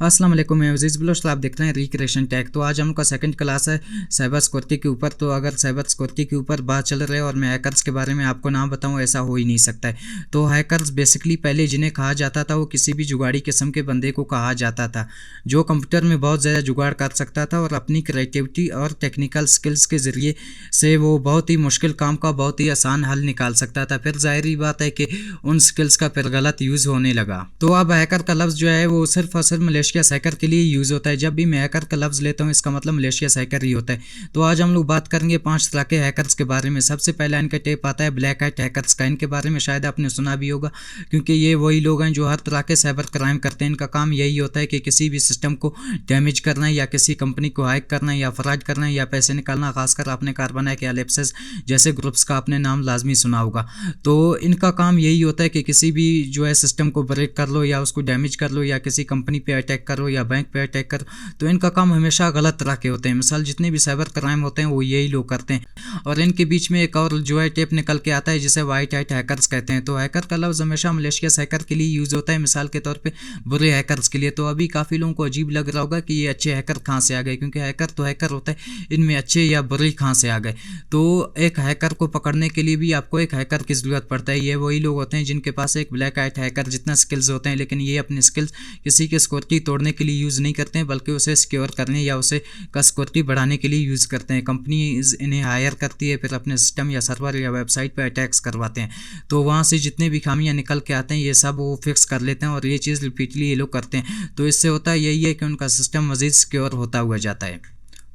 अस्सलाम वालेकुम, मैं अज़ीज़ बिलोच, आप देख रहे हैं रिक्रिएशन टेक। तो आज हम लोग का सेकंड क्लास है साइबर सिक्योरिटी के ऊपर। तो अगर साइबर सिक्योरिटी के ऊपर बात चल रही है और मैं हैकर्स के बारे में आपको ना बताऊं, ऐसा हो ही नहीं सकता है। तो हैकर्स बेसिकली पहले जिन्हें कहा जाता था वो किसी भी जुगाड़ी किस्म के बंदे को कहा जाता था, जो कंप्यूटर में बहुत ज़्यादा जुगाड़ कर सकता था और अपनी क्रिएटिविटी और टेक्निकल स्किल्स के ज़रिए से वो बहुत ही मुश्किल काम का बहुत ही आसान हल निकाल सकता था। फिर ज़ाहिर बात है कि उन स्किल्स का फिर गलत यूज़ होने लगा। तो अब हैकर का लफ्ज़ जो है वो सिर्फ और सिर्फ मलेशियस हैकर के लिए यूज़ होता है। जब भी मैं हैकर का लफ्ज़ लेता हूँ इसका मतलब मलेशियस हैकर ही होता है। तो आज हम लोग बात करेंगे 5 तरह के हैकर्स के बारे में। सबसे पहला इनका टेप आता है ब्लैक हैट हैकर्स का। इनके बारे में शायद आपने सुना भी होगा, क्योंकि ये वही लोग हैं जो हर तरह के साइबर क्राइम करते हैं। इनका काम यही होता है कि किसी भी सिस्टम को डैमेज करना है या किसी कंपनी को हैक करना है या फ्रॉड करना है या पैसे निकालना। खासकर आपने कार्बन हैक या एलिप्सिस जैसे ग्रुप्स का आपने नाम लाजमी सुना होगा। तो इनका काम यही होता है कि किसी भी जो है सिस्टम को ब्रेक कर लो या उसको डैमेज कर लो या किसी कंपनी पे अटैक करो या बैंक पे अटैक करो। तो इनका काम हमेशा गलत तरह के होते हैं। मिसाल जितने भी साइबर क्राइम होते हैं वो यही लोग करते हैं। और इनके बीच में एक और जो है टेप निकल के आता है जिसे वाइट हैट हैकर्स कहते हैं। तो हैकर का लफ्ज़ हमेशा मलेशियस हैकर के लिए यूज़ होता है, मिसाल के तौर पे बुरे हैकर्स के लिए। तो अभी काफ़ी लोगों को अजीब लग रहा होगा कि ये अच्छे हैकर कहाँ से आ गए, क्योंकि हैकर तो हैकर होता है, इनमें अच्छे या बुरे कहाँ से आ गए। तो एक हैकर को पकड़ने के लिए भी आपको एक हैकर की ज़रूरत पड़ता है। ये वही लोग होते हैं जिनके पास एक ब्लैक हैट हैकर जितना स्किल्स होते हैं, लेकिन ये अपने स्किल्स किसी के सिक्योरिटी तोड़ने के लिए यूज़ नहीं करते हैं, बल्कि उसे सिक्योर करने या उसे का सिक्योरिटी बढ़ाने के लिए यूज़ करते हैं। कंपनी इन्हें हायर करती है, फिर अपने सिस्टम या सर्वर या वेबसाइट पर अटैक्स करवाते हैं। तो वहाँ से जितने भी खामियां निकल के आते हैं ये सब वो फिक्स कर लेते हैं और ये चीज़ रिपीटली ये लोग करते हैं। तो इससे होता है यही है कि उनका सिस्टम मज़ीद सिक्योर होता हुआ जाता है।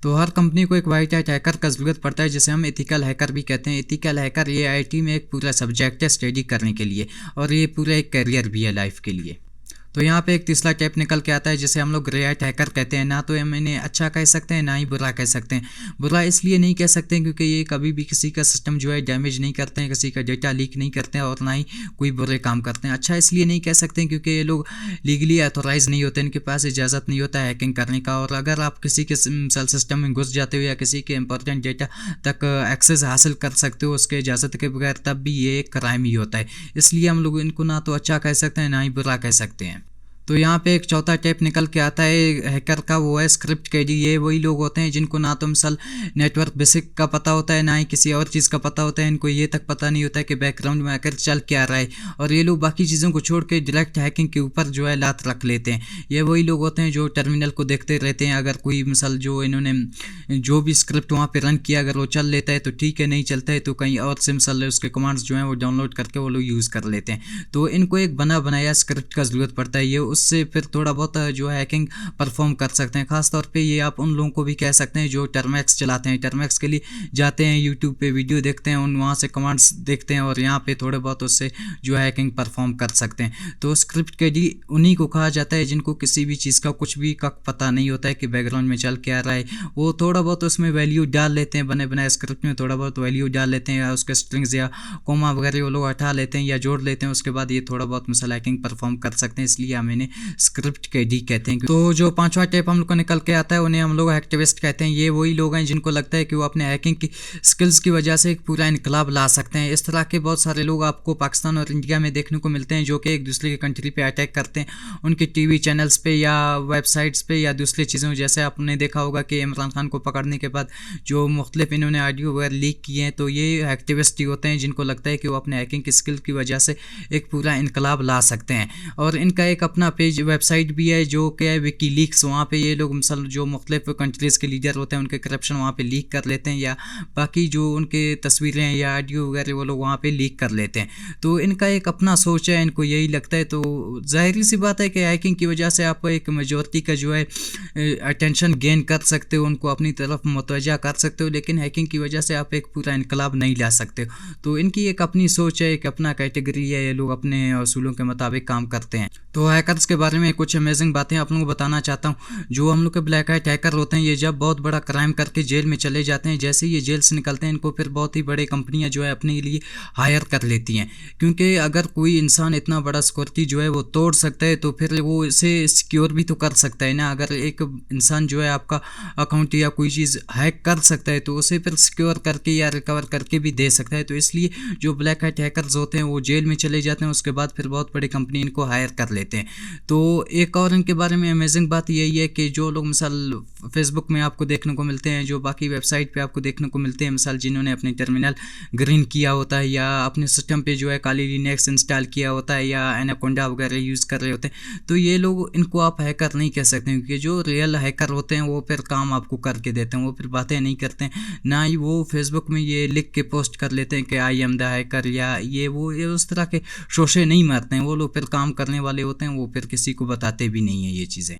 तो हर कंपनी को एक वाइट हैट हैकर का ज़रूरत पड़ता है, जिसे हम एथिकल हैकर भी कहते हैं। एथिकल हैकर ये आईटी में एक पूरा सब्जेक्ट है स्टडी करने के लिए, और ये पूरा एक करियर भी है लाइफ के लिए। तो यहाँ पे एक तीसरा टैप निकल के आता है जिसे हम लोग ग्रे हैट हैकर कहते हैं। ना तो हम इन्हें अच्छा कह सकते हैं ना ही बुरा कह सकते हैं। बुरा इसलिए नहीं कह सकते हैं क्योंकि ये कभी भी किसी का सिस्टम जो है डैमेज नहीं करते हैं, किसी का डेटा लीक नहीं करते हैं और ना ही कोई बुरे काम करते हैं। अच्छा इसलिए नहीं कह सकते हैं क्योंकि ये लोग लीगली ऑथोराइज नहीं होते, इनके पास इजाज़त नहीं होता है हैकिंग करने का। और अगर आप किसी के सेल सिस्टम में घुस जाते हो या किसी के इंपॉर्टेंट डेटा तक एक्सेस हासिल कर सकते हो उसके इजाज़त के बगैर, तब भी ये एक क्राइम ही होता है। इसलिए हम लोग इनको ना तो अच्छा कह सकते हैं ना ही बुरा कह सकते हैं। तो यहाँ पे एक चौथा टेप निकल के आता है हैकर का, वो है स्क्रिप्ट केडी। ये वही लोग होते हैं जिनको ना तो मिसाल नेटवर्क बेसिक का पता होता है ना ही किसी और चीज़ का पता होता है। इनको ये तक पता नहीं होता है कि बैकग्राउंड में आकर चल क्या रहा है, और ये लोग बाकी चीज़ों को छोड़ के डायरेक्ट हैकिंग के ऊपर जो है लात रख लेते हैं। ये वही लोग होते हैं जो टर्मिनल को देखते रहते हैं। अगर कोई मिसाल जो इन्होंने जो भी स्क्रिप्ट वहाँ पर रन किया अगर वो चल लेता है तो ठीक है, नहीं चलता है तो कहीं और से मिसाल उसके कमांड्स जो हैं वो डाउनलोड करके वो लोग यूज़ कर लेते हैं। तो इनको एक बना बनाया स्क्रिप्ट का ज़रूरत पड़ता है, ये उससे फिर थोड़ा बहुत जो है हैकिंग परफॉर्म कर सकते हैं। खास तौर पे ये आप उन लोगों को भी कह सकते हैं जो टर्मैक्स चलाते हैं। टर्मैक्स के लिए जाते हैं, यूट्यूब पे वीडियो देखते हैं, उन वहाँ से कमांड्स देखते हैं और यहाँ पे थोड़े बहुत उससे जो है हैकिंग परफॉर्म कर सकते हैं। तो स्क्रिप्ट के डी उन्हीं को कहा जाता है जिनको किसी भी चीज़ का कुछ भी का पता नहीं होता है कि बैकग्राउंड में चल क्या रहा है। वो थोड़ा बहुत उसमें वैल्यू डाल लेते हैं, बने बनाए स्क्रिप्ट में थोड़ा बहुत वैल्यू डाल लेते हैं या उसके स्ट्रिंग्स या कोमा वगैरह वो लोग हटा लेते हैं या जोड़ लेते हैं। उसके बाद ये थोड़ा बहुत मिसाल हैकिंग परफॉर्म कर सकते हैं, इसलिए हम इन्हें स्क्रिप्ट के डी कहते हैं। तो जो पांचवा टेप हम लोग को निकल के आता है उन्हें हम लोग हैकटिविस्ट कहते हैं। ये वही लोग हैं जिनको लगता है कि वो अपने हैकिंग की स्किल्स की वजह से एक पूरा इनकलाब ला सकते हैं। इस तरह के बहुत सारे लोग आपको पाकिस्तान और इंडिया में देखने को मिलते हैं जो कि एक दूसरे की कंट्री पे अटैक करते हैं, उनके टीवी चैनल्स पे या वेबसाइट्स पे या दूसरी चीज़ों। जैसे आपने देखा होगा कि इमरान खान को पकड़ने के बाद जो मुख्तलिफ इन्होंने ऑडियो वगैरह लीक किए हैं, तो ये हैकटिविस्ट ही होते हैं जिनको लगता है कि वो अपने हैकिंग की स्किल की वजह से एक पूरा इनकलाब ला सकते हैं। और इनका एक अपना पेज वेबसाइट भी है जो कि है विकीलीक्स। वहाँ पे ये लोग मिसाल जो मुख्तलिफ कंट्रीज़ के लीडर होते हैं उनके करप्शन वहाँ पे लीक कर लेते हैं या बाकी जो उनके तस्वीरें या ऑडियो वगैरह वो लोग वहाँ पे लीक कर लेते हैं। तो इनका एक अपना सोच है, इनको यही लगता है। तो जाहिर सी बात है कि हैकिंग की वजह से आप एक मेजॉरिटी का जो है अटेंशन गेन कर सकते हो, उनको अपनी तरफ मुतवज्जा कर सकते हो, लेकिन हैकिंग की वजह से आप एक पूरा इनकलाब नहीं ला सकते हो। तो इनकी एक अपनी सोच है, एक अपना कैटेगरी है, ये लोग अपने असूलों के मुताबिक काम करते हैं। तो हैकर्स के बारे में कुछ अमेजिंग बातें आप लोगों को बताना चाहता हूँ। जो हम लोग के ब्लैक हैट हैकर होते हैं ये जब बहुत बड़ा क्राइम करके जेल में चले जाते हैं, जैसे ही ये जेल से निकलते हैं इनको फिर बहुत ही बड़ी कंपनियां जो है अपने लिए हायर कर लेती हैं। क्योंकि अगर कोई इंसान इतना बड़ा सिक्योरिटी जो है वो तोड़ सकता है तो फिर वो इसे सिक्योर भी तो कर सकता है ना। अगर एक इंसान जो है आपका अकाउंट या कोई चीज़ हैक कर सकता है तो उसे फिर सिक्योर करके या रिकवर करके भी दे सकता है। तो इसलिए जो ब्लैक हैट हैकर्स होते हैं वो जेल में चले जाते हैं, उसके बाद फिर बहुत बड़ी कंपनी इनको हायर कर लेती है। लेते हैं। तो एक और इनके बारे में अमेजिंग बात यही है कि जो लोग मिसाल फेसबुक में आपको देखने को मिलते हैं, जो बाकी वेबसाइट पे आपको देखने को मिलते हैं, मिसाल जिन्होंने अपने टर्मिनल ग्रीन किया होता है या अपने सिस्टम पे जो है काली लिनक्स इंस्टॉल किया होता है या एनाकोंडा वगैरह यूज़ कर रहे होते हैं, तो ये लोग, इनको आप हैकर नहीं कह सकते, क्योंकि जो रियल हैकर होते हैं वो फिर काम आपको करके देते हैं, वो फिर बातें नहीं करते हैं, ना ही वो फेसबुक में ये लिख के पोस्ट कर लेते हैं कि आई एम द हैकर या ये उस तरह के शोशे नहीं मारते हैं। वो लोग फिर काम करने वाले होते हैं, वो फिर किसी को बताते भी नहीं है ये चीज़ें।